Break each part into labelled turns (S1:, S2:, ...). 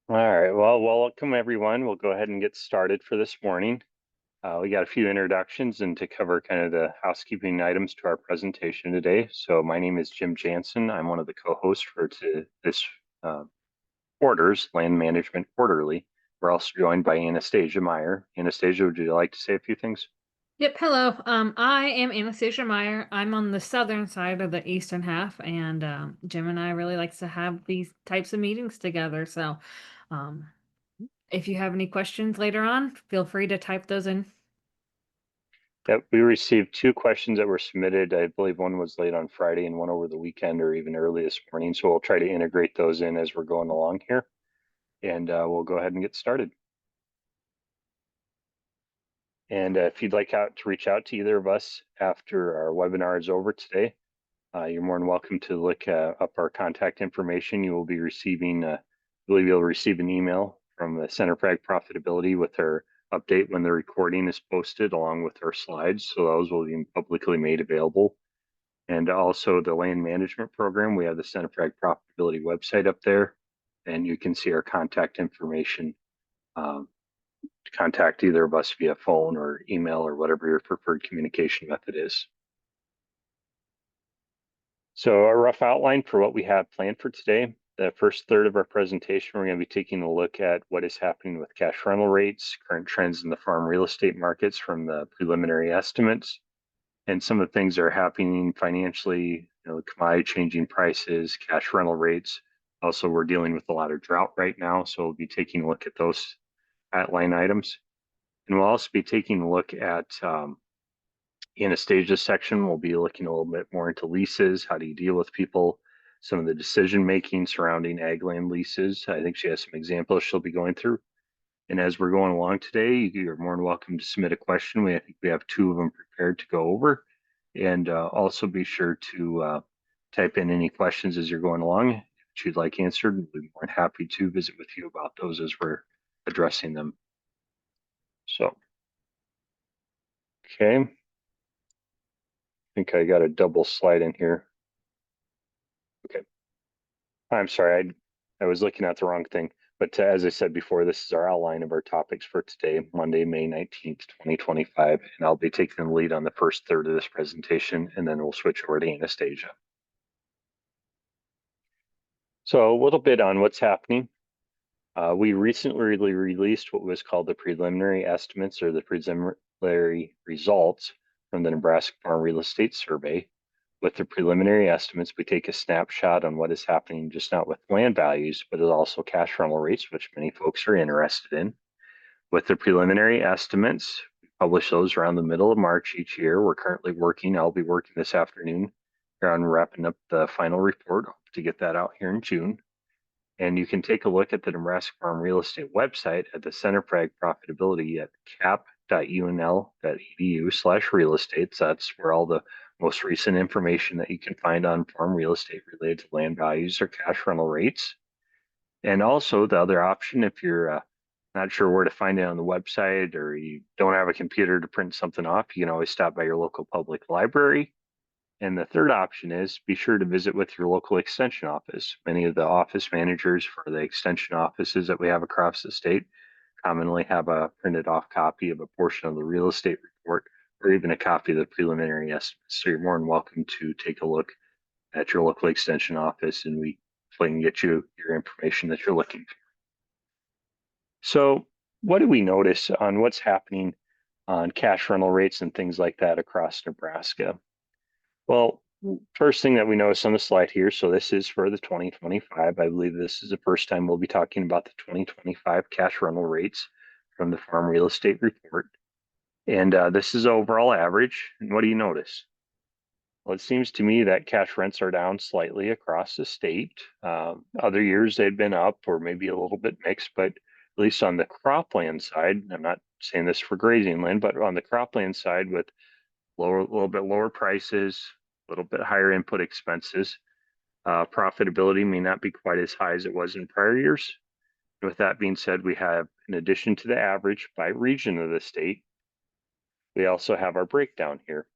S1: All right, well, welcome everyone. We'll go ahead and get started for this morning. We got a few introductions and to cover kind of the housekeeping items to our presentation today. So my name is Jim Jansen. I'm one of the co-hosts for this quarter's Land Management Quarterly. We're also joined by Anastasia Meyer. Anastasia, would you like to say a few things?
S2: Yep, hello. I am Anastasia Meyer. I'm on the southern side of the eastern half, and Jim and I really likes to have these types of meetings together. So, um, if you have any questions later on, feel free to type those in.
S1: Yep, we received two questions that were submitted. I believe one was late on Friday and one over the weekend or even early this morning. So we'll try to integrate those in as we're going along here. And we'll go ahead and get started. And if you'd like to reach out to either of us after our webinar is over today, you're more than welcome to look up our contact information. You will be receiving, I believe you'll receive an email from the Center for Ag Profitability with our update when the recording is posted along with our slides. So those will be publicly made available. And also the land management program, we have the Center for Ag Profitability website up there, and you can see our contact information to contact either of us via phone or email or whatever your preferred communication method is. So a rough outline for what we have planned for today. The first third of our presentation, we're going to be taking a look at what is happening with cash rental rates, current trends in the farm real estate markets from the preliminary estimates, and some of the things that are happening financially, commodity changing prices, cash rental rates. Also, we're dealing with a lot of drought right now, so we'll be taking a look at those line items. And we'll also be taking a look at Anastasia's section. We'll be looking a little bit more into leases. How do you deal with people? Some of the decision making surrounding ag land leases. I think she has some examples she'll be going through. And as we're going along today, you're more than welcome to submit a question. I think we have two of them prepared to go over. And also be sure to type in any questions as you're going along. If you'd like answered, we'll be more than happy to visit with you about those as we're addressing them. So, okay. I think I got a double slide in here. Okay. I'm sorry, I was looking at the wrong thing. But as I said before, this is our outline of our topics for today, Monday, May 19th, 2025. And I'll be taking the lead on the first third of this presentation, and then we'll switch over to Anastasia. So a little bit on what's happening. We recently released what was called the preliminary estimates or the preliminary results from the Nebraska Farm Real Estate Survey. With the preliminary estimates, we take a snapshot on what is happening, just not with land values, but also cash rental rates, which many folks are interested in. With the preliminary estimates, we publish those around the middle of March each year. We're currently working, I'll be working this afternoon on wrapping up the final report to get that out here in June. And you can take a look at the Nebraska Farm Real Estate website at the Center for Ag Profitability at cap.unl.edu/real estate. So that's where all the most recent information that you can find on farm real estate related to land values or cash rental rates. And also the other option, if you're not sure where to find it on the website or you don't have a computer to print something off, you can always stop by your local public library. And the third option is be sure to visit with your local extension office. Many of the office managers for the extension offices that we have across the state commonly have a printed off copy of a portion of the real estate report or even a copy of the preliminary estimates. So you're more than welcome to take a look at your local extension office and we can get you your information that you're looking for. So what do we notice on what's happening on cash rental rates and things like that across Nebraska? Well, first thing that we notice on the slide here, so this is for the 2025. I believe this is the first time we'll be talking about the 2025 cash rental rates from the Farm Real Estate Report. And this is overall average. And what do you notice? Well, it seems to me that cash rents are down slightly across the state. Other years they'd been up or maybe a little bit mixed, but at least on the cropland side, I'm not saying this for grazing land, but on the cropland side with a little bit lower prices, a little bit higher input expenses. Profitability may not be quite as high as it was in prior years. With that being said, we have, in addition to the average by region of the state, we also have our breakdown here.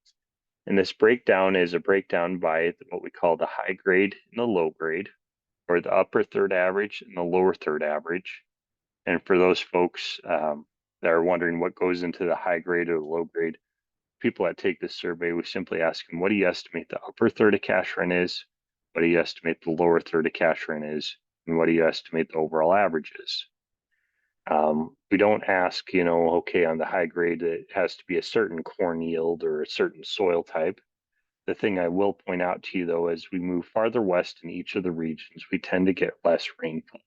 S1: And this breakdown is a breakdown by what we call the high grade and the low grade, or the upper third average and the lower third average. And for those folks that are wondering what goes into the high grade or the low grade, people that take this survey, we simply ask them, what do you estimate the upper third of cash rent is? What do you estimate the lower third of cash rent is? And what do you estimate the overall average is? We don't ask, okay, on the high grade, it has to be a certain corn yield or a certain soil type. The thing I will point out to you, though, as we move farther west in each of the regions, we tend to get less rainfall.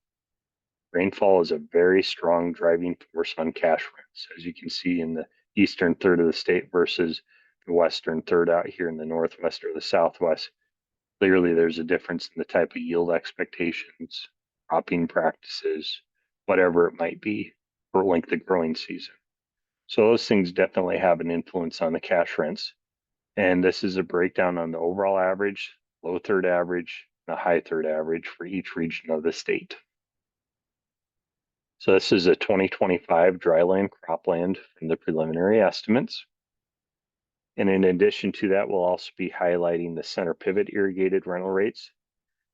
S1: Rainfall is a very strong driving force on cash rents, as you can see in the eastern third of the state versus the western third out here in the northwest or the southwest. Clearly, there's a difference in the type of yield expectations, cropping practices, whatever it might be for length of growing season. So those things definitely have an influence on the cash rents. And this is a breakdown on the overall average, low third average, and the high third average for each region of the state. So this is a 2025 dryland cropland from the preliminary estimates. And in addition to that, we'll also be highlighting the center pivot irrigated rental rates.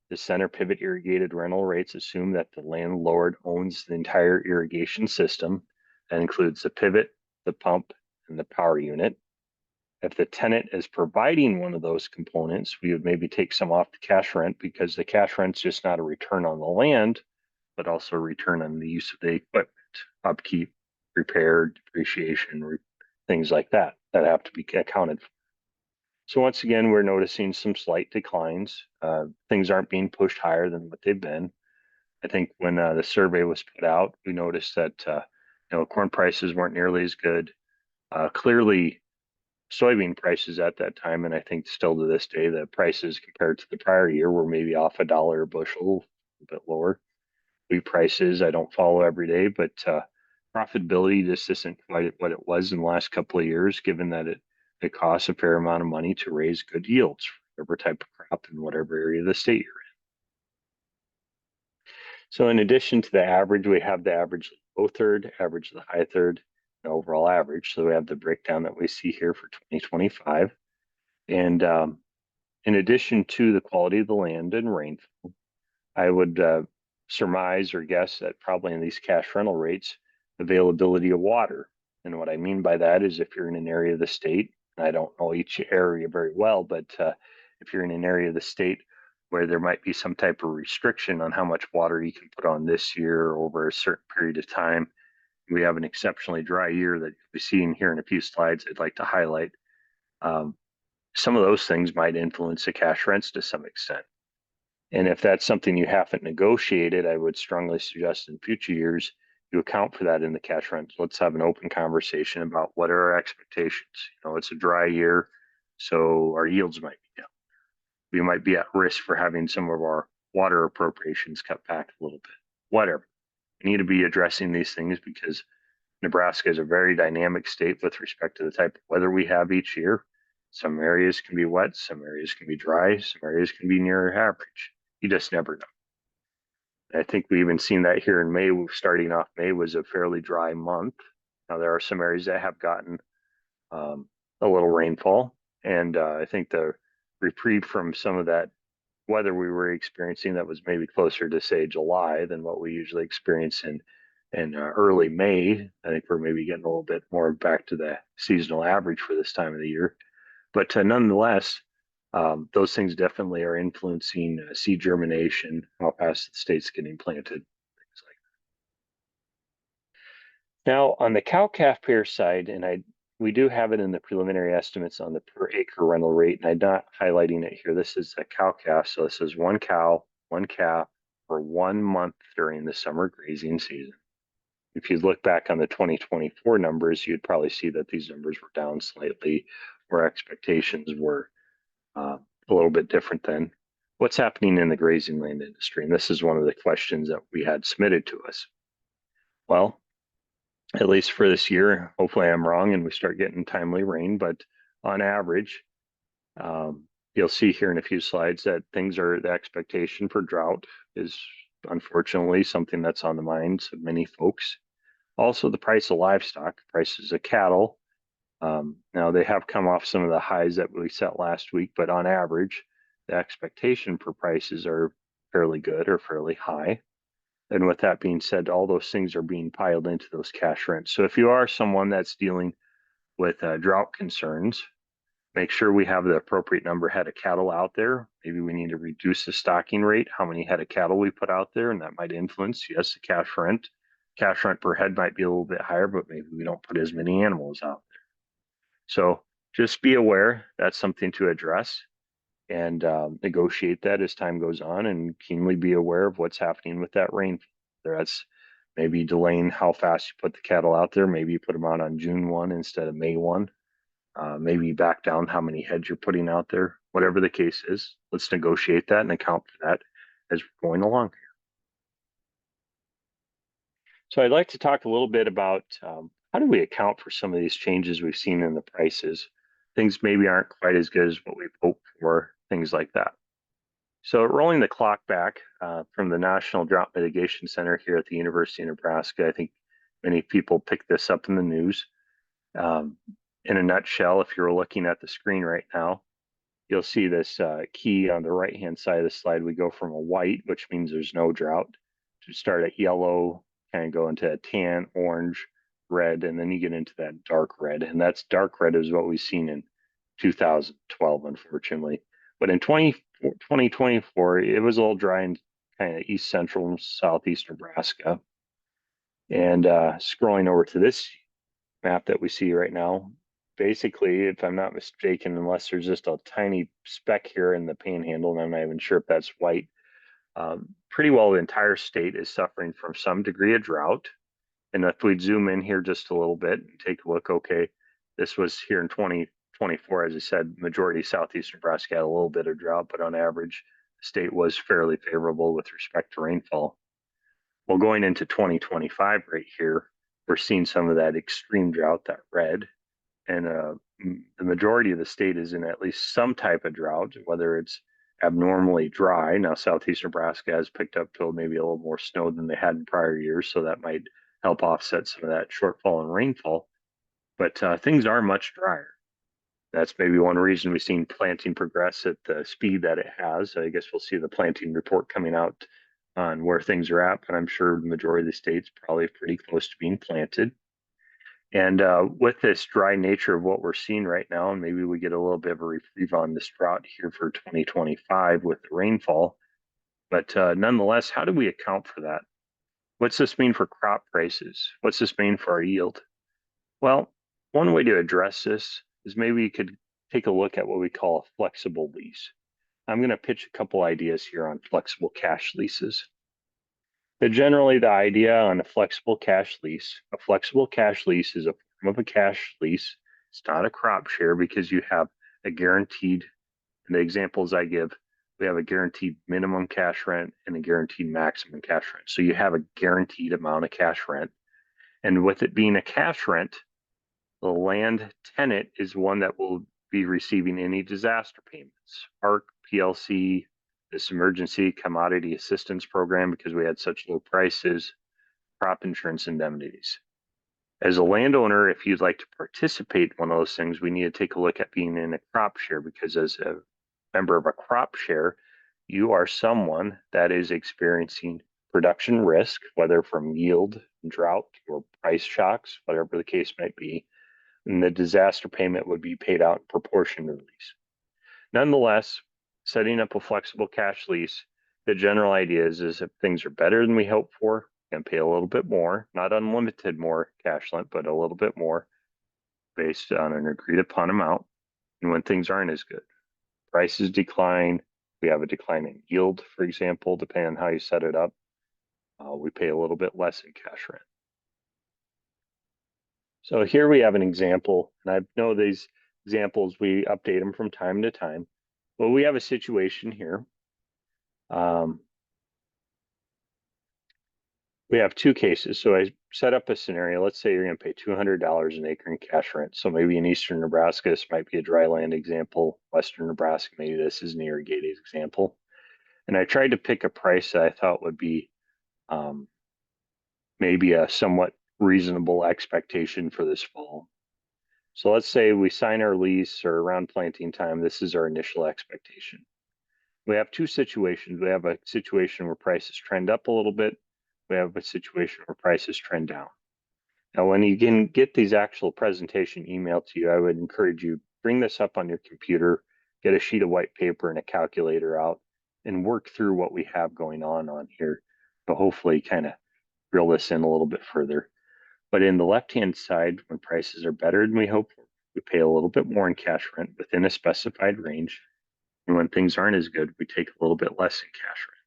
S1: The center pivot irrigated rental rates assume that the landlord owns the entire irrigation system. That includes the pivot, the pump, and the power unit. If the tenant is providing one of those components, we would maybe take some off the cash rent because the cash rent's just not a return on the land, but also a return on the use of the equipment, upkeep, repair, depreciation, things like that have to be accounted for. So once again, we're noticing some slight declines. Things aren't being pushed higher than what they've been. I think when the survey was put out, we noticed that corn prices weren't nearly as good. Clearly, soybean prices at that time, and I think still to this day, the prices compared to the prior year were maybe off $1 a bushel, a bit lower. Wheat prices I don't follow every day, but profitability just isn't quite what it was in the last couple of years, given that it costs a fair amount of money to raise good yields for whatever type of crop in whatever area of the state you're in. So in addition to the average, we have the average low third, average the high third, and overall average. So we have the breakdown that we see here for 2025. And in addition to the quality of the land and rainfall, I would surmise or guess that probably in these cash rental rates, availability of water. And what I mean by that is if you're in an area of the state, and I don't know each area very well, but if you're in an area of the state where there might be some type of restriction on how much water you can put on this year over a certain period of time, we have an exceptionally dry year that you'll be seeing here in a few slides I'd like to highlight. Some of those things might influence the cash rents to some extent. And if that's something you haven't negotiated, I would strongly suggest in future years you account for that in the cash rent. Let's have an open conversation about what are our expectations. It's a dry year, so our yields might be down. We might be at risk for having some of our water appropriations cut back a little bit. Whatever. We need to be addressing these things because Nebraska is a very dynamic state with respect to the type of weather we have each year. Some areas can be wet, some areas can be dry, some areas can be near average. You just never know. I think we even seen that here in May. Starting off May was a fairly dry month. Now there are some areas that have gotten a little rainfall, and I think the reprieve from some of that weather we were experiencing that was maybe closer to say July than what we usually experience in early May. I think we're maybe getting a little bit more back to the seasonal average for this time of the year. But nonetheless, those things definitely are influencing seed germination, how fast the state's getting planted, things like that. Now, on the cow-calf pair side, and we do have it in the preliminary estimates on the per acre rental rate, and I'm not highlighting it here. This is a cow-calf, so this is one cow, one calf for 1 month during the summer grazing season. If you look back on the 2024 numbers, you'd probably see that these numbers were down slightly, where expectations were a little bit different than what's happening in the grazing land industry. And this is one of the questions that we had submitted to us. Well, at least for this year, hopefully I'm wrong and we start getting timely rain, but on average, you'll see here in a few slides that the expectation for drought is unfortunately something that's on the minds of many folks. Also, the price of livestock, prices of cattle. Now they have come off some of the highs that we set last week, but on average, the expectation for prices are fairly good or fairly high. And with that being said, all those things are being piled into those cash rents. So if you are someone that's dealing with drought concerns, make sure we have the appropriate number of head of cattle out there. Maybe we need to reduce the stocking rate, how many head of cattle we put out there, and that might influence, yes, the cash rent. Cash rent per head might be a little bit higher, but maybe we don't put as many animals out there. So just be aware that's something to address and negotiate that as time goes on, and keenly be aware of what's happening with that rainfall. That's maybe delaying how fast you put the cattle out there. Maybe you put them out on June 1 instead of May 1. Maybe back down how many heads you're putting out there. Whatever the case is, let's negotiate that and account for that as we're going along. So I'd like to talk a little bit about how do we account for some of these changes we've seen in the prices. Things maybe aren't quite as good as what we've hoped for, things like that. So rolling the clock back from the National Drought Mitigation Center here at the University of Nebraska, I think many people picked this up in the news. In a nutshell, if you're looking at the screen right now, you'll see this key on the right-hand side of the slide. We go from a white, which means there's no drought, to start at yellow, kind of go into a tan, orange, red, and then you get into that dark red. And that's dark red is what we've seen in 2012, unfortunately. But in 2024, it was a little dry in kind of east central and southeast Nebraska. And scrolling over to this map that we see right now, basically, if I'm not mistaken, unless there's just a tiny speck here in the panhandle, and I'm not even sure if that's white, pretty well the entire state is suffering from some degree of drought. And if we zoom in here just a little bit and take a look, okay, this was here in 2024, as I said, majority southeast Nebraska had a little bit of drought, but on average, the state was fairly favorable with respect to rainfall. Well, going into 2025 right here, we're seeing some of that extreme drought, that red, and the majority of the state is in at least some type of drought, whether it's abnormally dry. Now, southeast Nebraska has picked up to maybe a little more snow than they had in prior years, so that might help offset some of that shortfall in rainfall. But things are much drier. That's maybe one reason we've seen planting progress at the speed that it has. I guess we'll see the planting report coming out on where things are at, but I'm sure the majority of the state's probably pretty close to being planted. And with this dry nature of what we're seeing right now, and maybe we get a little bit of a reprieve on this drought here for 2025 with the rainfall. But nonetheless, how do we account for that? What's this mean for crop prices? What's this mean for our yield? Well, one way to address this is maybe you could take a look at what we call a flexible lease. I'm going to pitch a couple ideas here on flexible cash leases. But generally, the idea on a flexible cash lease is a form of a cash lease. It's not a crop share because you have a guaranteed, and the examples I give, we have a guaranteed minimum cash rent and a guaranteed maximum cash rent. So you have a guaranteed amount of cash rent. And with it being a cash rent, the land tenant is one that will be receiving any disaster payments. ARC, PLC, this emergency commodity assistance program, because we had such low prices, crop insurance indemnities. As a landowner, if you'd like to participate in one of those things, we need to take a look at being in a crop share, because as a member of a crop share, you are someone that is experiencing production risk, whether from yield, drought, or price shocks, whatever the case might be, and the disaster payment would be paid out in proportion to the lease. Nonetheless, setting up a flexible cash lease, the general idea is if things are better than we hope for, and pay a little bit more, not unlimited more cash lent, but a little bit more based on an agreed upon amount. And when things aren't as good, prices decline, we have a decline in yield, for example, depending on how you set it up, we pay a little bit less in cash rent. So here we have an example, and I know these examples, we update them from time to time. But we have a situation here. We have two cases. So I set up a scenario. Let's say you're going to pay $200 an acre in cash rent. So maybe in eastern Nebraska, this might be a dry land example. Western Nebraska, maybe this is an irrigated example. And I tried to pick a price that I thought would be maybe a somewhat reasonable expectation for this fall. So let's say we sign our lease or around planting time, this is our initial expectation. We have two situations. We have a situation where prices trend up a little bit. We have a situation where prices trend down. Now, when you can get these actual presentation emailed to you, I would encourage you bring this up on your computer, get a sheet of white paper and a calculator out, and work through what we have going on here to hopefully kind of drill this in a little bit further. But in the left-hand side, when prices are better than we hope, we pay a little bit more in cash rent within a specified range. And when things aren't as good, we take a little bit less in cash rent.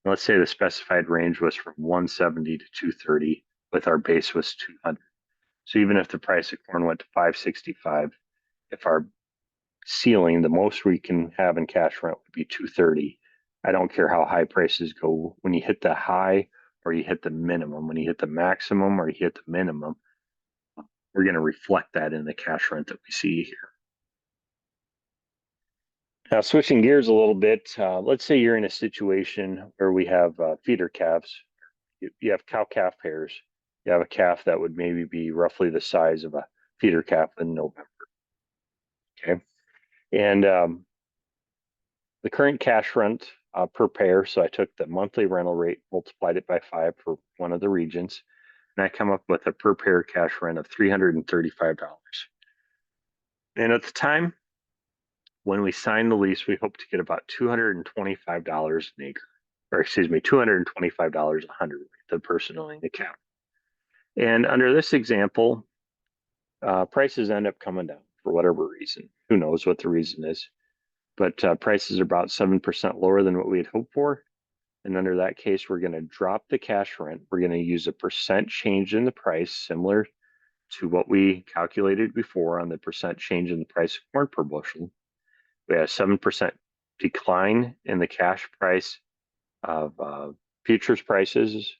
S1: Let's say the specified range was from 170 to 230, with our base was 200. So even if the price of corn went to 565, if our ceiling, the most we can have in cash rent would be 230. I don't care how high prices go. When you hit the high or you hit the minimum, when you hit the maximum or you hit the minimum, we're going to reflect that in the cash rent that we see here. Now, switching gears a little bit, let's say you're in a situation where we have feeder calves. You have cow-calf pairs. You have a calf that would maybe be roughly the size of a feeder calf in November. Okay. And the current cash rent per pair, so I took the monthly rental rate, multiplied it by 5 for one of the regions, and I come up with a per pair cash rent of $335. And at the time when we signed the lease, we hope to get about $225 an acre, or excuse me, $225 a hundred, the person owning the cow. And under this example, prices end up coming down for whatever reason. Who knows what the reason is? But prices are about 7% lower than what we had hoped for. And under that case, we're going to drop the cash rent. We're going to use a percent change in the price, similar to what we calculated before on the percent change in the price of corn per bushel. We have a 7% decline in the cash price of futures prices.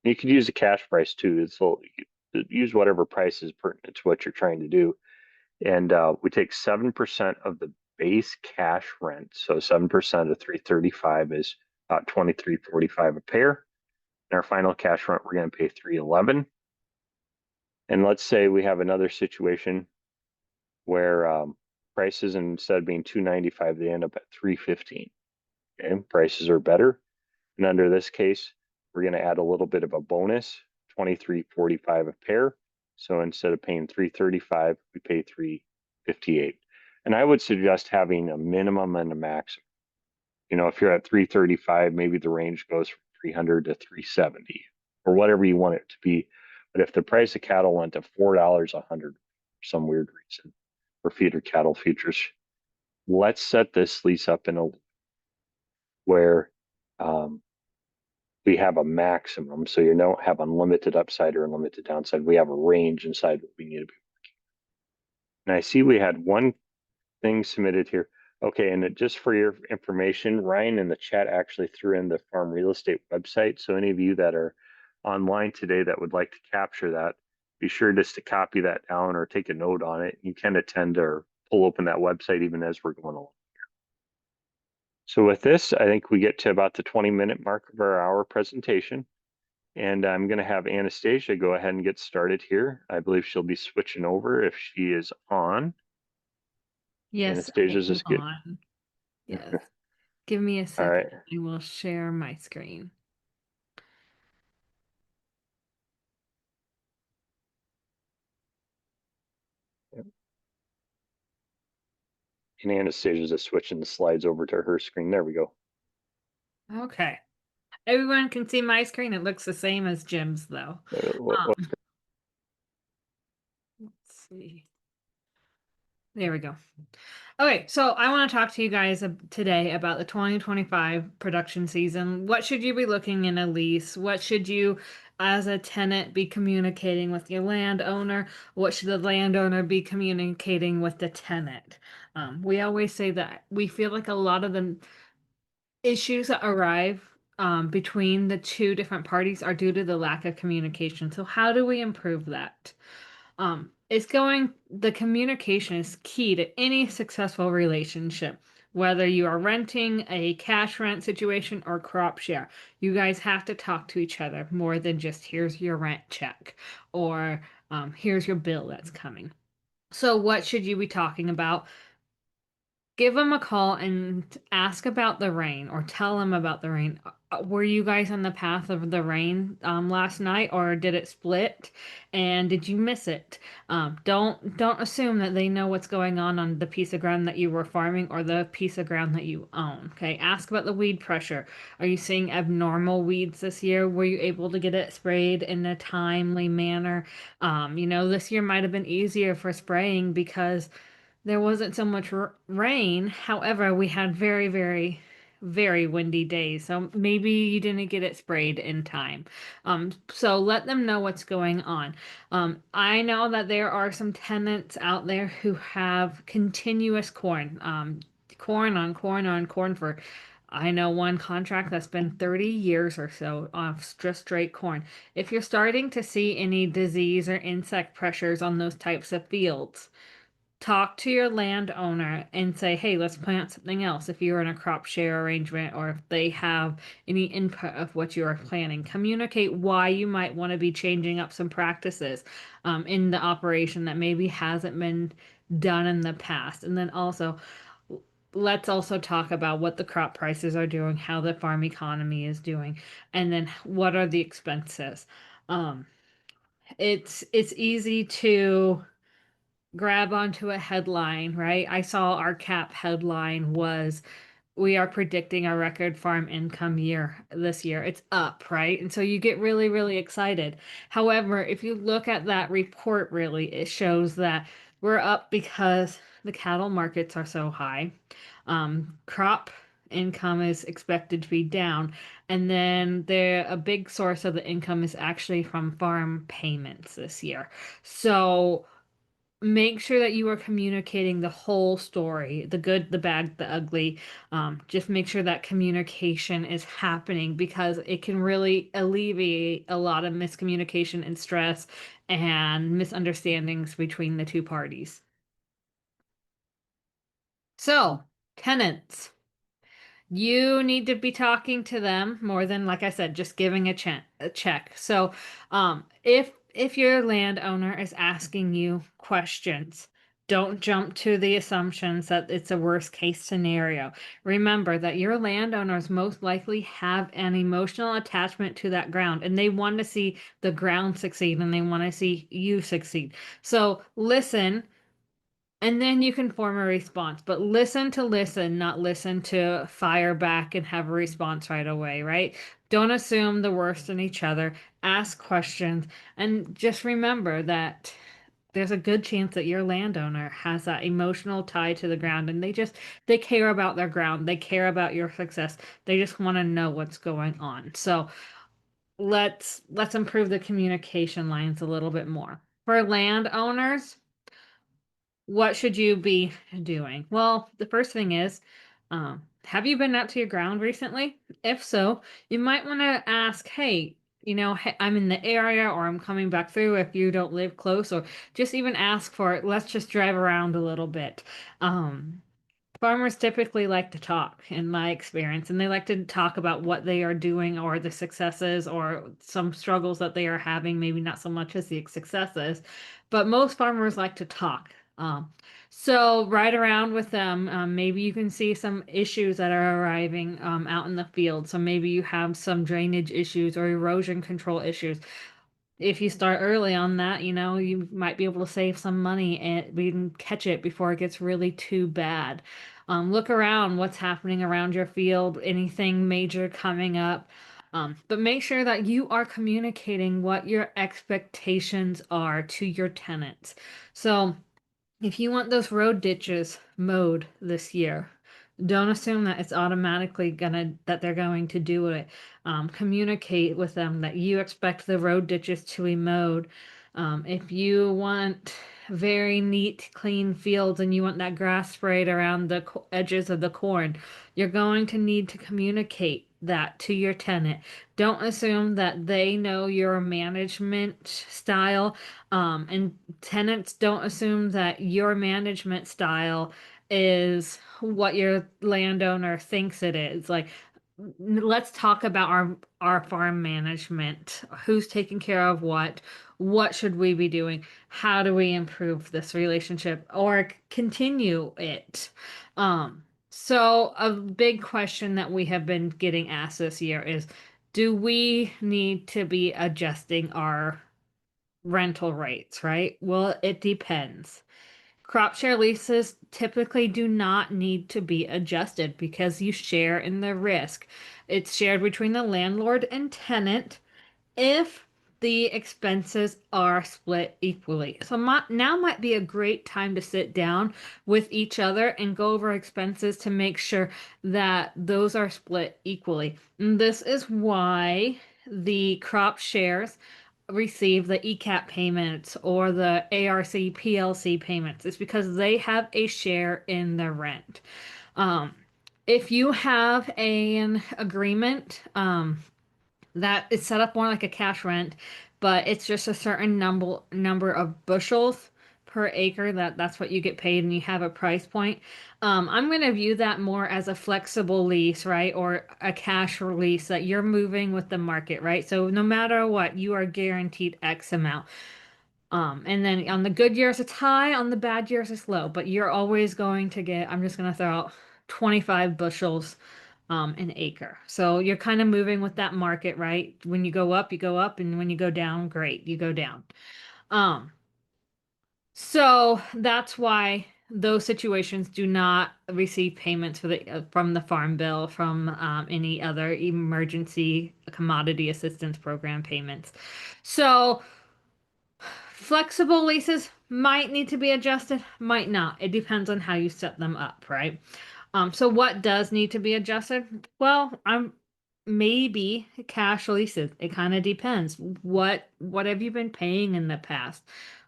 S1: You could use the cash price too. Use whatever price is pertinent to what you're trying to do. And we take 7% of the base cash rent. So 7% of 335 is about 23.45 a pair. In our final cash rent, we're going to pay 311. And let's say we have another situation where prices, instead of being 295, they end up at 315. Okay, prices are better. And under this case, we're going to add a little bit of a bonus, 23.45 a pair. So instead of paying 335, we pay 358. And I would suggest having a minimum and a maximum. You know, if you're at 335, maybe the range goes from 300 to 370 or whatever you want it to be. But if the price of cattle went to $4 a hundred for some weird reason for feeder cattle futures, let's set this lease up in a where we have a maximum. So you don't have unlimited upside or unlimited downside. We have a range inside what we need to be working. And I see we had one thing submitted here. Okay, and just for your information, Ryan in the chat actually threw in the farm real estate website. So any of you that are online today that would like to capture that, be sure just to copy that down or take a note on it. You can attend or pull open that website even as we're going along. So with this, I think we get to about the 20-minute mark of our hour presentation. And I'm going to have Anastasia go ahead and get started here. I believe she'll be switching over if she is on.
S2: Yes,
S1: Anastasia's
S2: I
S1: is
S2: am
S1: good.
S2: on. Yes. Give me a
S1: All
S2: second.
S1: right.
S2: I will share my screen.
S1: And Anastasia's just switching the slides over to her screen. There we go.
S2: Okay. Everyone can see my screen. It looks the same as Jim's though. Let's see. There we go. Okay, so I want to talk to you guys today about the 2025 production season. What should you be looking in a lease? What should you, as a tenant, be communicating with your landowner? What should the landowner be communicating with the tenant? We always say that we feel like a lot of the issues that arrive between the two different parties are due to the lack of communication. So how do we improve that? The communication is key to any successful relationship, whether you are renting a cash rent situation or crop share. You guys have to talk to each other more than just here's your rent check or here's your bill that's coming. So, what should you be talking about? give them a call and ask about the rain or tell them about the rain. Were you guys on the path of the rain last night, or did it split? And did you miss it? Don't assume that they know what's going on the piece of ground that you were farming or the piece of ground that you own. Okay, ask about the weed pressure. Are you seeing abnormal weeds this year? Were you able to get it sprayed in a timely manner? This year might have been easier for spraying because there wasn't so much rain. However, we had very, very, very windy days. So maybe you didn't get it sprayed in time. So let them know what's going on. I know that there are some tenants out there who have continuous corn, corn on corn on corn for. I know one contract that's been 30 years or so of just straight corn. If you're starting to see any disease or insect pressures on those types of fields, talk to your landowner and say, hey, let's plant something else if you're in a crop share arrangement or if they have any input of what you are planning. Communicate why you might want to be changing up some practices in the operation that maybe hasn't been done in the past. And then also, let's also talk about what the crop prices are doing, how the farm economy is doing, and then what are the expenses. Um, it's easy to grab onto a headline, right? I saw our cap headline was we are predicting a record farm income year this year. It's up, right? And so you get really, really excited. However, if you look at that report, really, it shows that we're up because the cattle markets are so high. Crop income is expected to be down, and then a big source of the income is actually from farm payments this year. So make sure that you are communicating the whole story, the good, the bad, the ugly. Just make sure that communication is happening because it can really alleviate a lot of miscommunication and stress and misunderstandings between the two parties. So, tenants. You need to be talking to them more than, like I said, just giving a check. So, if your landowner is asking you questions, don't jump to the assumptions that it's a worst case scenario. Remember that your landowners most likely have an emotional attachment to that ground and they want to see the ground succeed and they want to see you succeed. So listen, and then you can form a response, but listen to listen, not listen to fire back and have a response right away, right? Don't assume the worst in each other. Ask questions and just remember that there's a good chance that your landowner has that emotional tie to the ground and they care about their ground. They care about your success. They just want to know what's going on. So let's improve the communication lines a little bit more. For landowners, what should you be doing? Well, the first thing is, have you been out to your ground recently? If so, you might want to ask, hey, hey, I'm in the area or I'm coming back through if you don't live close, or just even ask for it. Let's just drive around a little bit. Um, Farmers typically like to talk, in my experience, and they like to talk about what they are doing or the successes or some struggles that they are having, maybe not so much as the successes, but most farmers like to talk. So ride around with them. Maybe you can see some issues that are arriving out in the field. So maybe you have some drainage issues or erosion control issues. If you start early on that, you might be able to save some money and we can catch it before it gets really too bad. Look around what's happening around your field, anything major coming up. But make sure that you are communicating what your expectations are to your tenants. So, if you want those road ditches mowed this year, don't assume that it's automatically that they're going to do it. Communicate with them that you expect the road ditches to be mowed. If you want very neat, clean fields and you want that grass sprayed around the edges of the corn, you're going to need to communicate that to your tenant. Don't assume that they know your management style. And tenants don't assume that your management style is what your landowner thinks it is. Like, let's talk about our farm management. Who's taking care of what? What should we be doing? How do we improve this relationship or continue it? So a big question that we have been getting asked this year is, do we need to be adjusting our rental rates, right? Well, it depends. Crop share leases typically do not need to be adjusted because you share in the risk. It's shared between the landlord and tenant if the expenses are split equally. So now might be a great time to sit down with each other and go over expenses to make sure that those are split equally. And this is why the crop shares receive the ECAP payments or the ARC PLC payments. It's because they have a share in the rent. Um, if you have an agreement, that is set up more like a cash rent, but it's just a certain number of bushels per acre that's what you get paid and you have a price point. I'm going to view that more as a flexible lease, right? Or a cash release that you're moving with the market, right? So no matter what, you are guaranteed X amount. And then on the good years it's high, on the bad years it's low, but you're always going to get, I'm just going to throw out 25 bushels an acre. So you're kind of moving with that market, right? When you go up, and when you go down, great, you go down. Um, so that's why those situations do not receive payments for from the Farm Bill, from any other emergency commodity assistance program payments. So flexible leases might need to be adjusted, might not. It depends on how you set them up, right? So what does need to be adjusted? Well, I'm maybe cash leases. It kind of depends. What have you been paying in the past?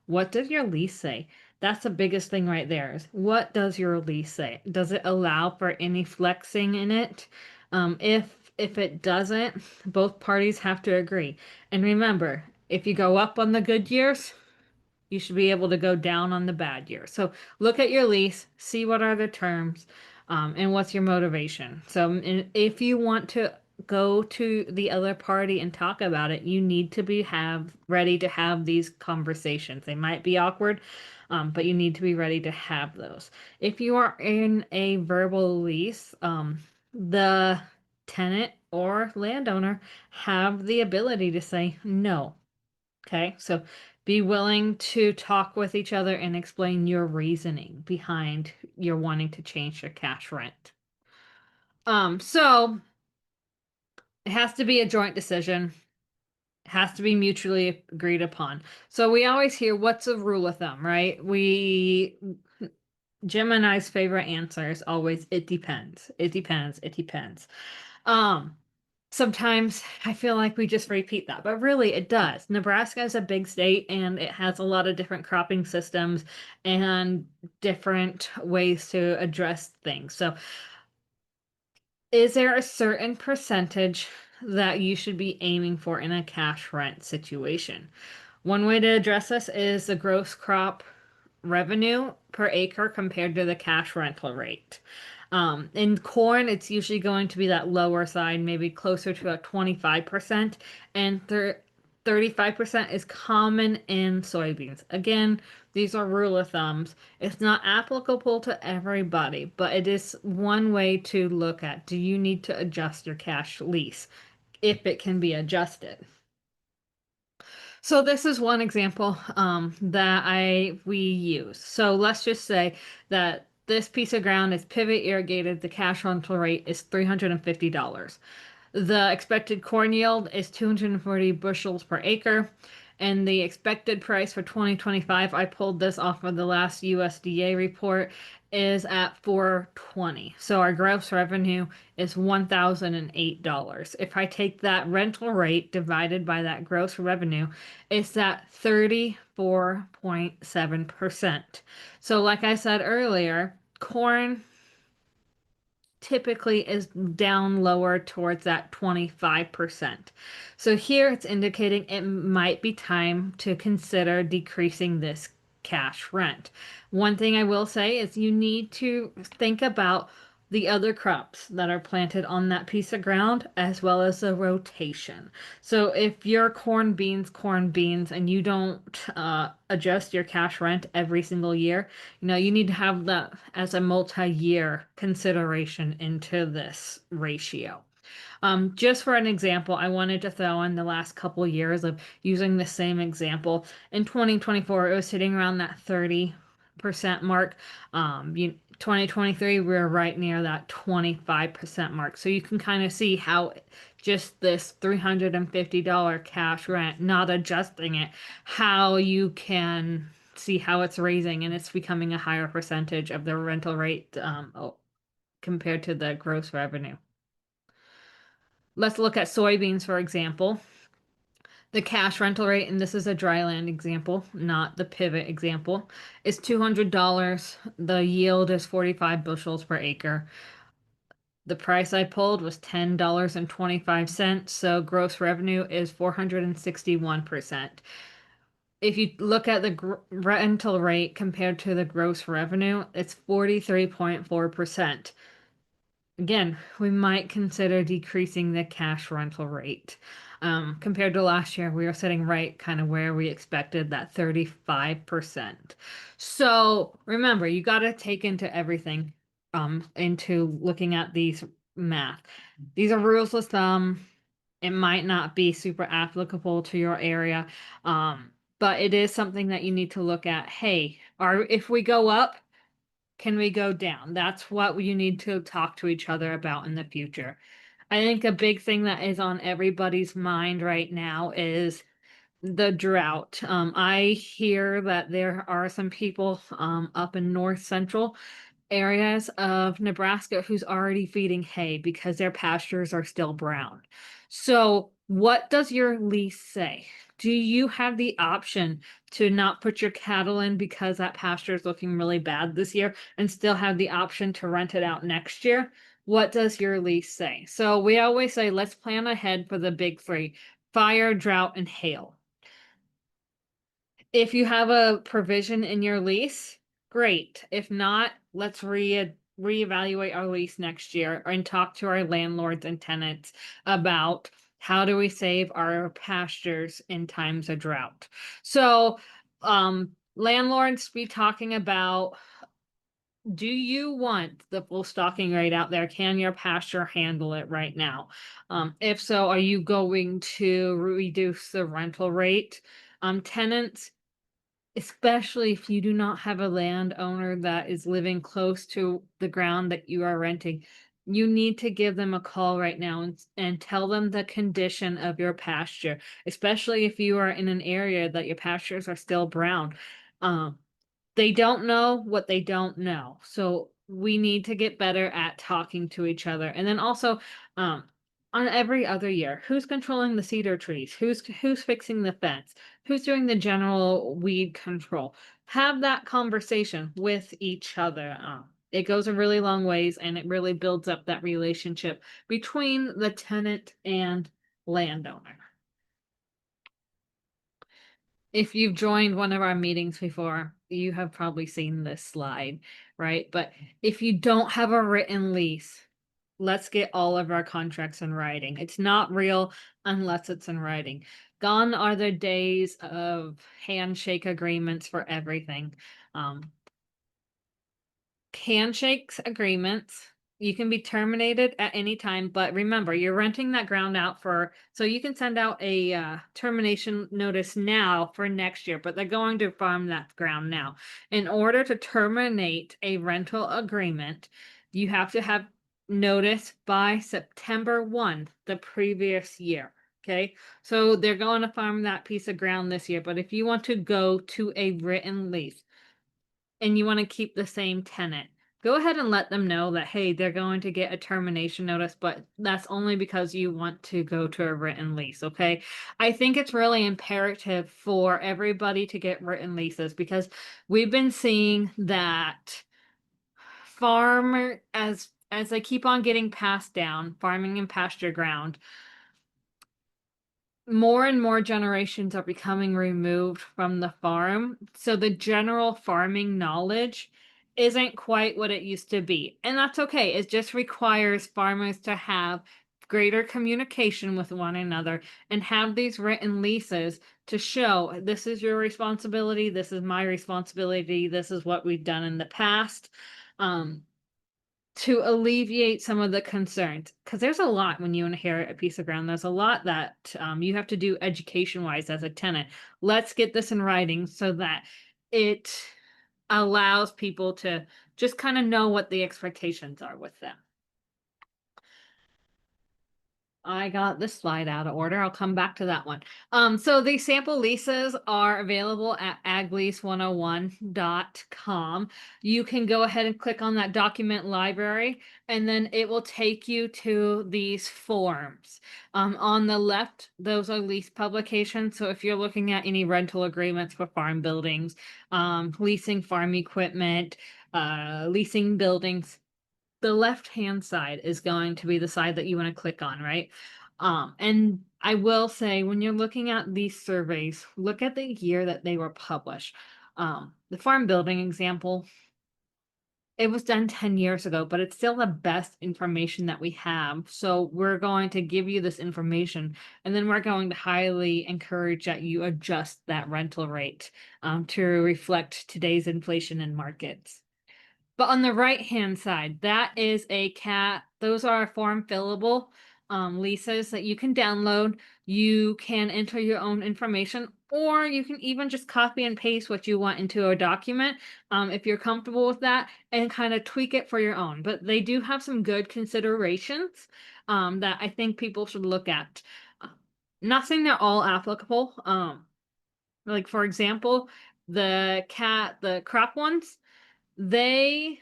S2: What does your lease say? That's the biggest thing right there is what does your lease say? Does it allow for any flexing in it? If it doesn't, both parties have to agree. And remember, if you go up on the good years, you should be able to go down on the bad year. So look at your lease, see what are the terms, and what's your motivation. So if you want to go to the other party and talk about it, you need to be have ready to have these conversations. They might be awkward, but you need to be ready to have those. If you are in a verbal lease, the tenant or landowner have the ability to say no. Okay, so be willing to talk with each other and explain your reasoning behind your wanting to change your cash rent. So it has to be a joint decision. It has to be mutually agreed upon. So we always hear what's a rule of thumb, right? Jim and I's favorite answer is always it depends. It depends. It depends. Um, Sometimes I feel like we just repeat that, but really it does. Nebraska is a big state and it has a lot of different cropping systems and different ways to address things. So, is there a certain percentage that you should be aiming for in a cash rent situation? One way to address this is the gross crop revenue per acre compared to the cash rental rate. In corn, it's usually going to be that lower side, maybe closer to a 25%, and 35% is common in soybeans. Again, these are rule of thumbs. It's not applicable to everybody, but it is one way to look at. Do you need to adjust your cash lease if it can be adjusted? So this is one example that we use. So let's just say that this piece of ground is pivot irrigated. The cash rental rate is $350. The expected corn yield is 240 bushels per acre. And the expected price for 2025, I pulled this off of the last USDA report, is at 420. So our gross revenue is $1,008. If I take that rental rate divided by that gross revenue, it's at 34.7%. So like I said earlier, corn typically is down lower towards that 25%. So here it's indicating it might be time to consider decreasing this cash rent. One thing I will say is you need to think about the other crops that are planted on that piece of ground, as well as the rotation. So if you're corn, beans, and you don't adjust your cash rent every single year, you need to have that as a multi-year consideration into this ratio. Just for an example, I wanted to throw in the last couple years of using the same example. In 2024, it was sitting around that 30% mark. 2023, we're right near that 25% mark. So you can kind of see how just this $350 cash rent, not adjusting it, how you can see how it's raising and it's becoming a higher percentage of the rental rate compared to the gross revenue. Let's look at soybeans, for example. The cash rental rate, and this is a dry land example, not the pivot example, is $200. The yield is 45 bushels per acre. The price I pulled was $10.25, so gross revenue is 461%. If you look at the rental rate compared to the gross revenue, it's 43.4%. Again, we might consider decreasing the cash rental rate. Compared to last year, we were sitting right kind of where we expected, that 35%. So remember, you got to take into everything, into looking at these math. These are rules of thumb. It might not be super applicable to your area, but it is something that you need to look at. Hey, if we go up, can we go down? That's what you need to talk to each other about in the future. I think a big thing that is on everybody's mind right now is the drought. I hear that there are some people up in north central areas of Nebraska who's already feeding hay because their pastures are still brown. So, what does your lease say? Do you have the option to not put your cattle in because that pasture is looking really bad this year and still have the option to rent it out next year? What does your lease say? So, we always say let's plan ahead for the big three: fire, drought, and hail. If you have a provision in your lease, great. If not, let's reevaluate our lease next year and talk to our landlords and tenants about how do we save our pastures in times of drought. So, landlords be talking about, do you want the full stocking rate out there? Can your pasture handle it right now? If so, are you going to reduce the rental rate? Tenants, especially if you do not have a landowner that is living close to the ground that you are renting, you need to give them a call right now and tell them the condition of your pasture, especially if you are in an area that your pastures are still brown. Um, they don't know what they don't know. So we need to get better at talking to each other. And then also, um, on every other year, who's controlling the cedar trees? Who's fixing the fence? Who's doing the general weed control? Have that conversation with each other. It goes a really long ways and it really builds up that relationship between the tenant and landowner. If you've joined one of our meetings before, you have probably seen this slide, right? But if you don't have a written lease, let's get all of our contracts in writing. It's not real unless it's in writing. Gone are the days of handshake agreements for everything. Um, Handshakes agreements, you can be terminated at any time, but remember, you're renting that ground out so you can send out a termination notice now for next year, but they're going to farm that ground now. In order to terminate a rental agreement, you have to have notice by September 1 the previous year. Okay, so they're going to farm that piece of ground this year, but if you want to go to a written lease and you want to keep the same tenant, go ahead and let them know that, hey, they're going to get a termination notice, but that's only because you want to go to a written lease, okay? I think it's really imperative for everybody to get written leases because we've been seeing that farmer as they keep on getting passed down, farming and pasture ground, more and more generations are becoming removed from the farm. So the general farming knowledge isn't quite what it used to be. And that's okay. It just requires farmers to have greater communication with one another and have these written leases to show this is your responsibility, this is my responsibility, this is what we've done in the past. Um, to alleviate some of the concerns, because there's a lot when you inherit a piece of ground. There's a lot that you have to do education wise as a tenant. Let's get this in writing so that it allows people to just kind of know what the expectations are with them. I got this slide out of order. I'll come back to that one. So the sample leases are available at aglease101.com. You can go ahead and click on that document library, and then it will take you to these forms. On the left, those are lease publications. So if you're looking at any rental agreements for farm buildings, leasing farm equipment, leasing buildings, the left hand side is going to be the side that you want to click on, right? And I will say, when you're looking at these surveys, look at the year that they were published. The farm building example, it was done 10 years ago, but it's still the best information that we have. So we're going to give you this information, and then we're going to highly encourage that you adjust that rental rate to reflect today's inflation and markets. But on the right-hand side, that is a those are form fillable leases that you can download. You can enter your own information, or you can even just copy and paste what you want into a document, if you're comfortable with that, and kind of tweak it for your own. But they do have some good considerations that I think people should look at. Not saying they're all applicable. Like for example, the crop ones, they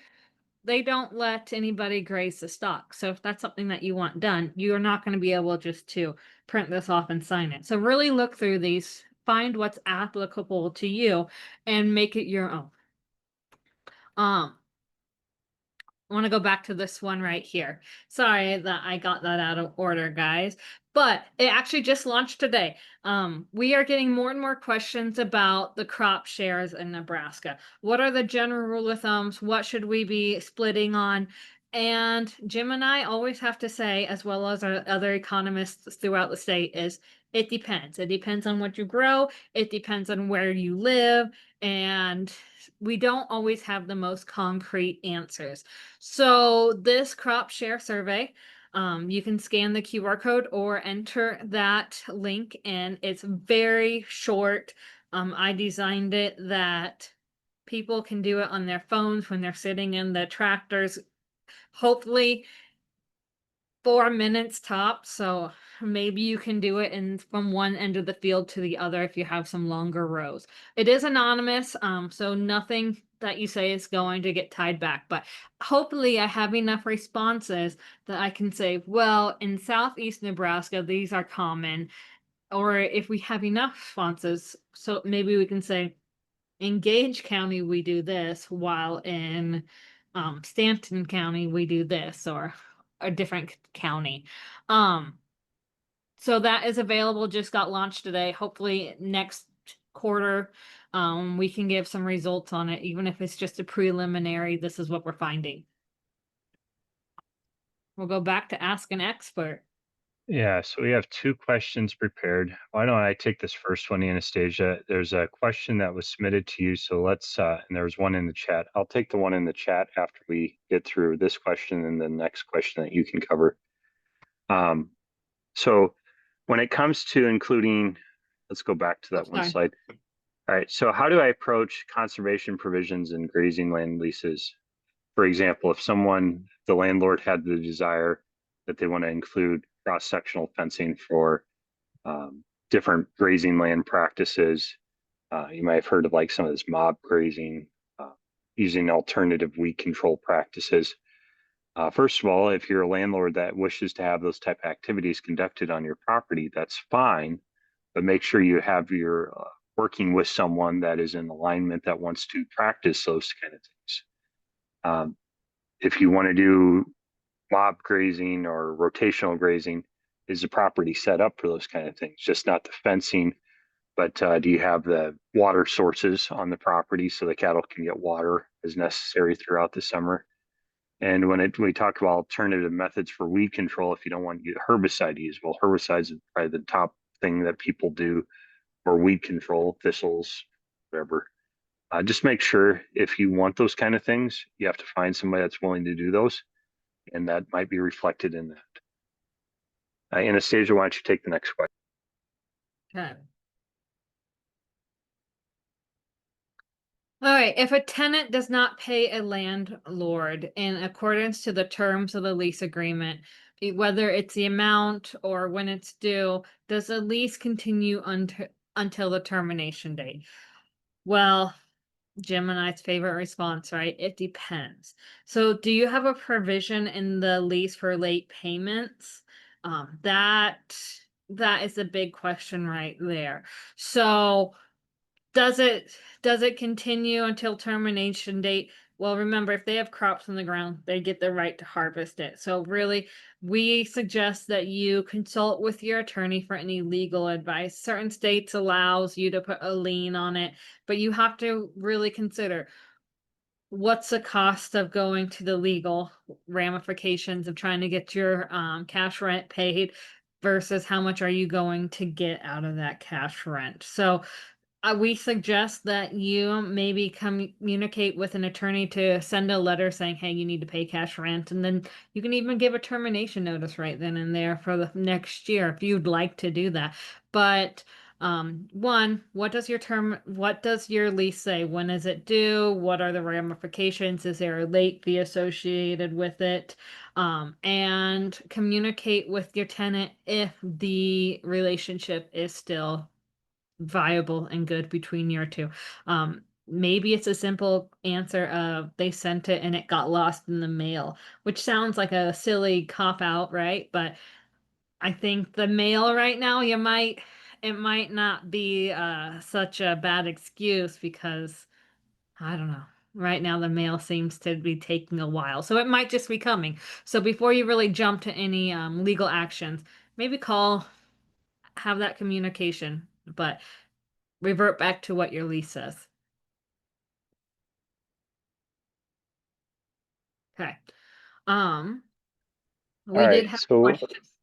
S2: don't let anybody graze the stock. So if that's something that you want done, you're not going to be able just to print this off and sign it. So really look through these, find what's applicable to you, and make it your own. Um, I want to go back to this one right here. Sorry that I got that out of order, guys, but it actually just launched today. We are getting more and more questions about the crop shares in Nebraska. What are the general rule of thumbs? What should we be splitting on? And Jim and I always have to say, as well as our other economists throughout the state, is it depends. It depends on what you grow. It depends on where you live. And we don't always have the most concrete answers. So this crop share survey, you can scan the QR code or enter that link, and it's very short. I designed it that people can do it on their phones when they're sitting in the tractors, hopefully 4 minutes top. So maybe you can do it in from one end of the field to the other if you have some longer rows. It is anonymous, so nothing that you say is going to get tied back, but hopefully I have enough responses that I can say, well, in southeast Nebraska, these are common. Or if we have enough responses, so maybe we can say, in Gage County, we do this, while in Stanton County, we do this, or a different county. So that is available, just got launched today. Hopefully next quarter, we can give some results on it, even if it's just a preliminary, this is what we're finding. We'll go back to Ask an Expert.
S1: Yeah, so we have two questions prepared. Why don't I take this first one, Anastasia? There's a question that was submitted to you, so let's, and there's one in the chat. I'll take the one in the chat after we get through this question and the next question that you can cover. So when it comes to including, let's go back to that one slide. All right, so how do I approach conservation provisions in grazing land leases? For example, if the landlord had the desire that they want to include cross-sectional fencing for different grazing land practices, you might have heard of like some of this mob grazing, using alternative weed control practices. First of all, if you're a landlord that wishes to have those type of activities conducted on your property, that's fine, but make sure you have your working with someone that is in alignment that wants to practice those kind of things. If you want to do mob grazing or rotational grazing, is the property set up for those kind of things? Just not the fencing, but do you have the water sources on the property so the cattle can get water as necessary throughout the summer. And when we talk about alternative methods for weed control, if you don't want to use herbicide use, well, herbicides is probably the top thing that people do for weed control, thistles, whatever. Just make sure if you want those kind of things, you have to find somebody that's willing to do those, and that might be reflected in that. Anastasia, why don't you take the next question?
S2: Okay. All right, if a tenant does not pay a landlord in accordance to the terms of the lease agreement, whether it's the amount or when it's due, does the lease continue until the termination date? Well, Jim and I's favorite response, right? It depends. So, do you have a provision in the lease for late payments? That is a big question right there. So, does it continue until termination date? Well, remember, if they have crops on the ground, they get the right to harvest it. So really, we suggest that you consult with your attorney for any legal advice. Certain states allows you to put a lien on it, but you have to really consider what's the cost of going to the legal ramifications of trying to get your cash rent paid versus how much are you going to get out of that cash rent. So we suggest that you maybe communicate with an attorney to send a letter saying, hey, you need to pay cash rent. And then you can even give a termination notice right then and there for the next year if you'd like to do that. But one, what does your lease say? When is it due? What are the ramifications? Is there a late fee associated with it? And communicate with your tenant if the relationship is still viable and good between your two. Maybe it's a simple answer of they sent it and it got lost in the mail, which sounds like a silly cop out, right? But I think the mail right now, it might not be such a bad excuse because I don't know. Right now, the mail seems to be taking a while, so it might just be coming. So before you really jump to any legal actions, maybe call, have that communication. But revert back to what your lease says. Okay. Um,
S1: All
S2: we did
S1: right,
S2: have
S1: so
S2: questions.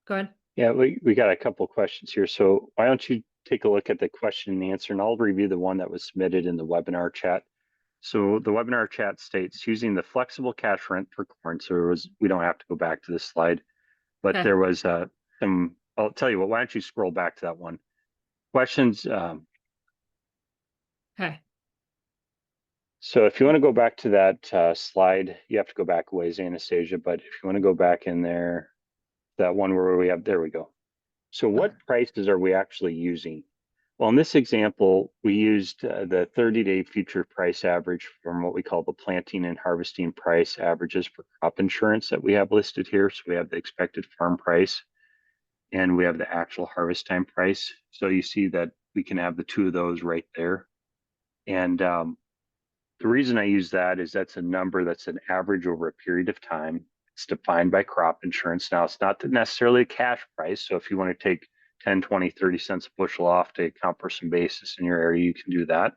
S2: Go ahead.
S1: yeah, we got a couple questions here. So why don't you take a look at the question and answer, and I'll review the one that was submitted in the webinar chat. So the webinar chat states using the flexible cash rent for corn. So we don't have to go back to this slide, but
S2: Okay.
S1: there was some. I'll tell you what. Why don't you scroll back to that one? Questions.
S2: Okay.
S1: So if you want to go back to that slide, you have to go back a ways, Anastasia. But if you want to go back in there, that one where we have, there we go. So
S2: Okay.
S1: what prices are we actually using? Well, in this example, we used the 30-day future price average from what we call the planting and harvesting price averages for crop insurance that we have listed here. So we have the expected farm price and we have the actual harvest time price. So you see that we can have the two of those right there. And the reason I use that is that's a number that's an average over a period of time. It's defined by crop insurance. Now, it's not necessarily a cash price. So if you want to take 10, 20, 30 cents a bushel off to account for some basis in your area, you can do that.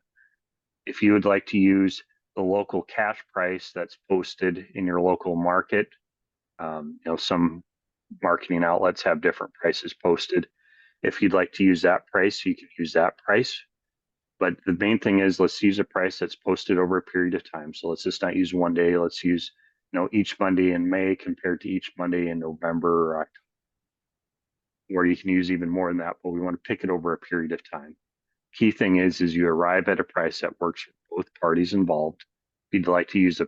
S1: If you would like to use the local cash price that's posted in your local market, some marketing outlets have different prices posted. If you'd like to use that price, you can use that price. But the main thing is let's use a price that's posted over a period of time. So let's just not use one day. Let's use, each Monday in May compared to each Monday in November or October, where you can use even more than that, but we want to pick it over a period of time. Key thing is you arrive at a price that works for both parties involved. If you'd like to use a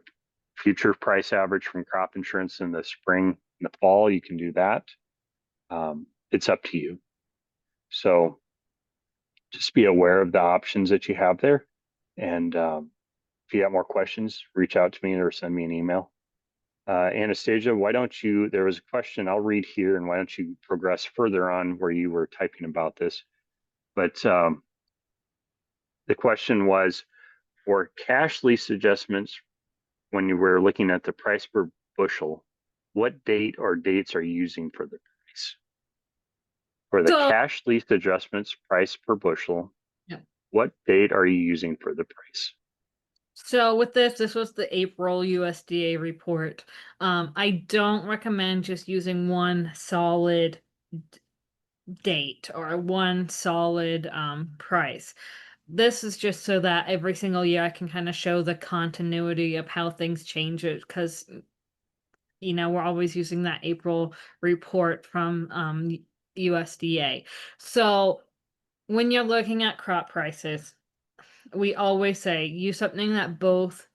S1: future price average from crop insurance in the spring and the fall, you can do that. It's up to you. So just be aware of the options that you have there. And if you have more questions, reach out to me or send me an email. Anastasia, why don't you, there was a question I'll read here, and why don't you progress further on where you were typing about this? But the question was for cash lease adjustments, when you were looking at the price per bushel, what date or dates are you using for the price? For the
S2: So,
S1: cash lease adjustments, price per bushel,
S2: yeah.
S1: what date are you using for the price?
S2: So with this was the April USDA report. I don't recommend just using one solid date or one solid price. This is just so that every single year I can kind of show the continuity of how things change it because we're always using that April report from USDA. So when you're looking at crop prices, we always say use something that both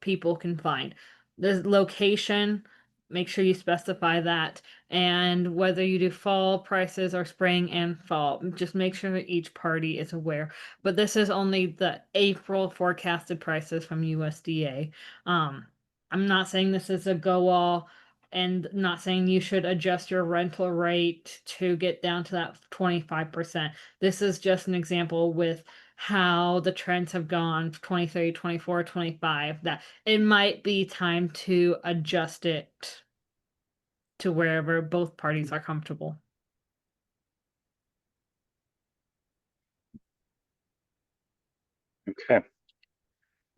S2: people can find. The location, make sure you specify that. And whether you do fall prices or spring and fall, just make sure that each party is aware. But this is only the April forecasted prices from USDA. Um, I'm not saying this is a go all and not saying you should adjust your rental rate to get down to that 25%. This is just an example with how the trends have gone 23, 24, 25. That it might be time to adjust it to wherever both parties are comfortable.
S1: Okay.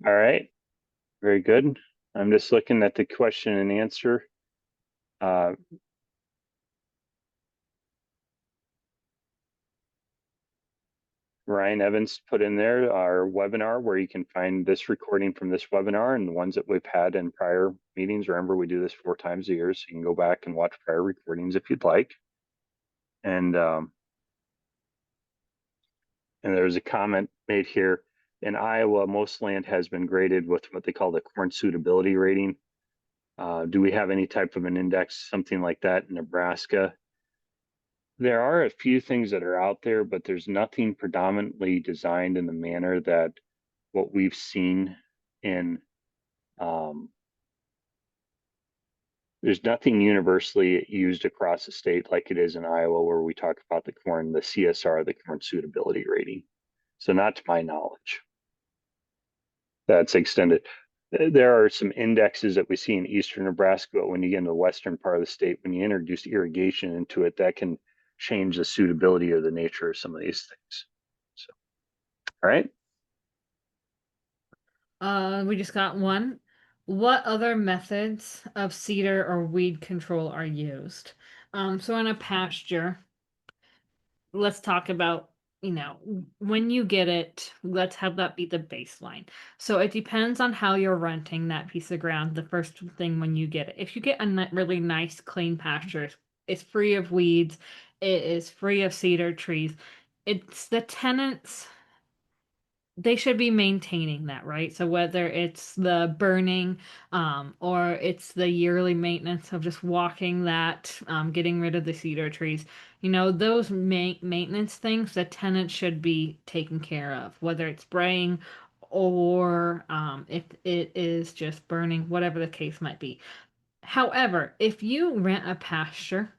S1: All right. Very good. I'm just looking at the question and answer. Uh, Ryan Evans put in there our webinar where you can find this recording from this webinar and the ones that we've had in prior meetings. Remember, we do this 4 times a year, so you can go back and watch prior recordings if you'd like. And there's a comment made here. In Iowa, most land has been graded with what they call the corn suitability rating. Do we have any type of an index, something like that in Nebraska? There are a few things that are out there, but there's nothing predominantly designed in the manner that what we've seen in, there's nothing universally used across the state like it is in Iowa, where we talk about the corn, the CSR, the corn suitability rating. So not to my knowledge. That's extended. There are some indexes that we see in eastern Nebraska, but when you get into the western part of the state, when you introduce irrigation into it, that can change the suitability or the nature of some of these things. So, all right.
S2: We just got one. What other methods of cedar or weed control are used? So in a pasture, let's talk about, when you get it, let's have that be the baseline. So it depends on how you're renting that piece of ground the first thing when you get it. If you get a really nice, clean pasture, it's free of weeds, it is free of cedar trees. It's the tenants, they should be maintaining that, right? So whether it's the burning, or it's the yearly maintenance of just walking that, getting rid of the cedar trees, those maintenance things, the tenant should be taken care of, whether it's spraying or if it is just burning, whatever the case might be. However, if you rent a pasture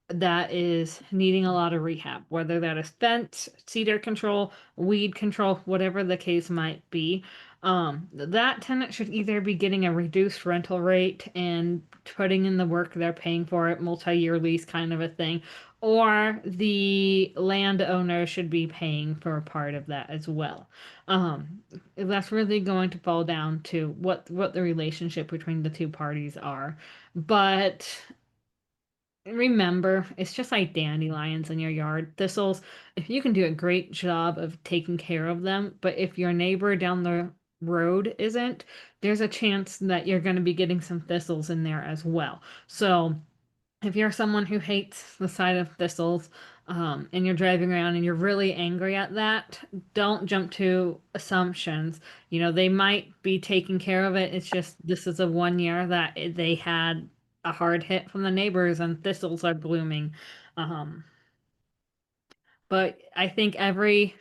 S2: that is needing a lot of rehab, whether that is fence, cedar control, weed control, whatever the case might be. That tenant should either be getting a reduced rental rate and putting in the work they're paying for it, multi-year lease kind of a thing, or the landowner should be paying for a part of that as well. That's really going to fall down to what the relationship between the two parties are. But remember, it's just like dandelions in your yard. Thistles, if you can do a great job of taking care of them, but if your neighbor down the road isn't, there's a chance that you're going to be getting some thistles in there as well. So if you're someone who hates the sight of thistles, and you're driving around and you're really angry at that, don't jump to assumptions. They might be taking care of it. It's just this is a 1 year that they had a hard hit from the neighbors and thistles are blooming. Um, but I think every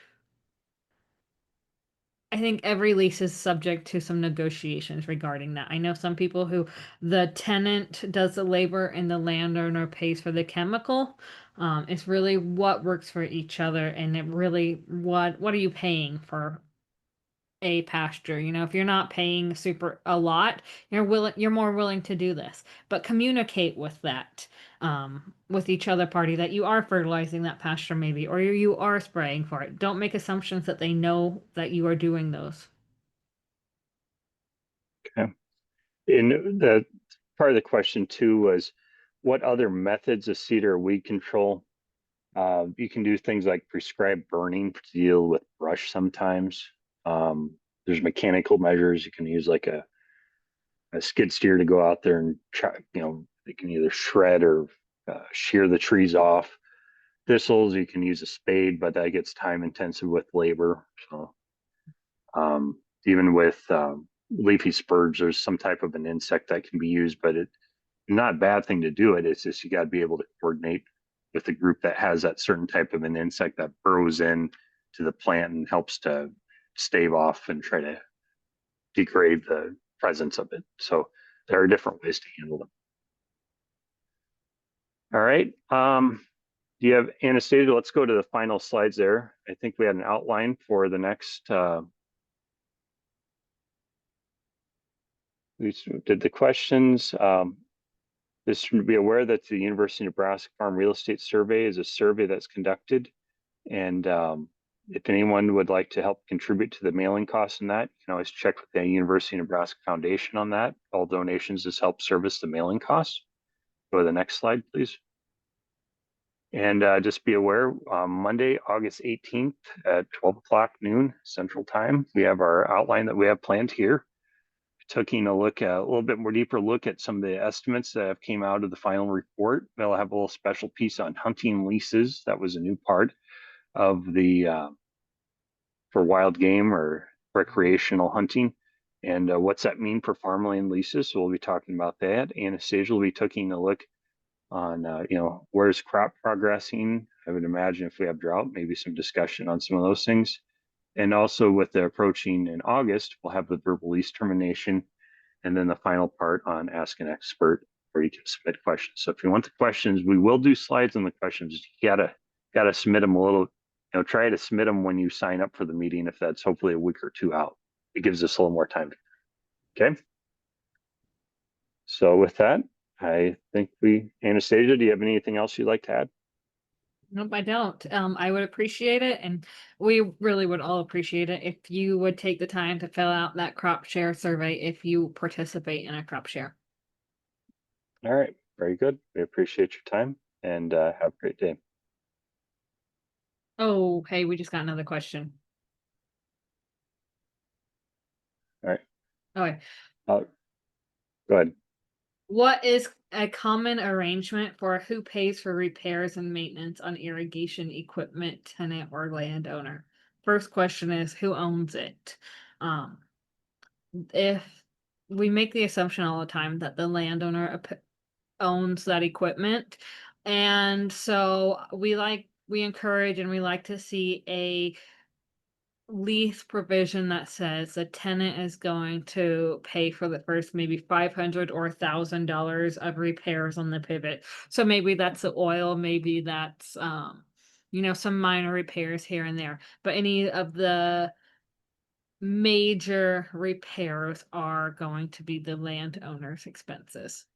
S2: lease is subject to some negotiations regarding that. I know some people who the tenant does the labor and the landowner pays for the chemical. It's really what works for each other, and it really what are you paying for a pasture? If you're not paying super a lot, you're more willing to do this. But communicate with that, with each other party that you are fertilizing that pasture maybe, or you are spraying for it. Don't make assumptions that they know that you are doing those.
S1: in the part of the question too was what other methods of cedar weed control? You can do things like prescribed burning to deal with brush sometimes. There's mechanical measures. You can use like a skid steer to go out there and try, they can either shred or shear the trees off. Thistles, you can use a spade, but that gets time intensive with labor. So even with leafy spurge, there's some type of an insect that can be used, but it's not a bad thing to do it. It's just you got to be able to coordinate with the group that has that certain type of an insect that burrows in to the plant and helps to stave off and try to degrade the presence of it. So there are different ways to handle them. All right. Do you have Anastasia? Let's go to the final slides there. I think we had an outline for the next. We did the questions. Just be aware that the University of Nebraska Farm Real Estate Survey is a survey that's conducted. And if anyone would like to help contribute to the mailing costs in that, you can always check with the University of Nebraska Foundation on that. All donations just help service the mailing costs. Go to the next slide, please. And just be aware, Monday, August 18th at 12 o'clock noon Central Time, we have our outline that we have planned here. Taking a look at a little bit more deeper look at some of the estimates that have came out of the final report. They'll have a little special piece on hunting leases. That was a new part of the for wild game or recreational hunting. And what's that mean for farmland leases? So we'll be talking about that. Anastasia will be taking a look on, where's crop progressing? I would imagine if we have drought, maybe some discussion on some of those things. And also with the approaching in August, we'll have the verbal lease termination and then the final part on Ask an Expert where you can submit questions. So if you want the questions, we will do slides on the questions. You gotta submit them a little, try to submit them when you sign up for the meeting if that's hopefully a week or two out. It gives us a little more time. Okay. So with that, I think Anastasia, do you have anything else you'd like to add?
S2: Nope, I don't. I would appreciate it, and we really would all appreciate it if you would take the time to fill out that crop share survey if you participate in a crop share.
S1: All right. Very good. We appreciate your time and have a great day.
S2: Oh, hey, we just got another question.
S1: All right.
S2: Okay.
S1: Go ahead.
S2: What is a common arrangement for who pays for repairs and maintenance on irrigation equipment, tenant or landowner? First question is who owns it? Um, if we make the assumption all the time that the landowner owns that equipment, and so we encourage and we like to see a lease provision that says the tenant is going to pay for the first maybe 500 or $1,000 of repairs on the pivot. So maybe that's the oil, maybe that's some minor repairs here and there. But any of the major repairs are going to be the landowner's expenses.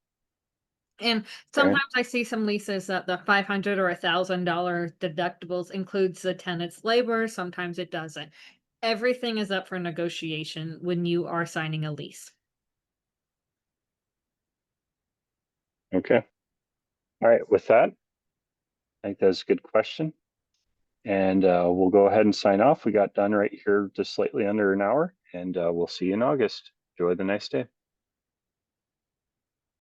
S2: And
S1: All right.
S2: sometimes I see some leases that the 500 or $1,000 deductibles includes the tenant's labor, sometimes it doesn't. Everything is up for negotiation when you are signing a lease.
S1: Okay. All right. With that, I think that's a good question. And we'll go ahead and sign off. We got done right here just slightly under an hour, and we'll see you in August. Enjoy the nice day.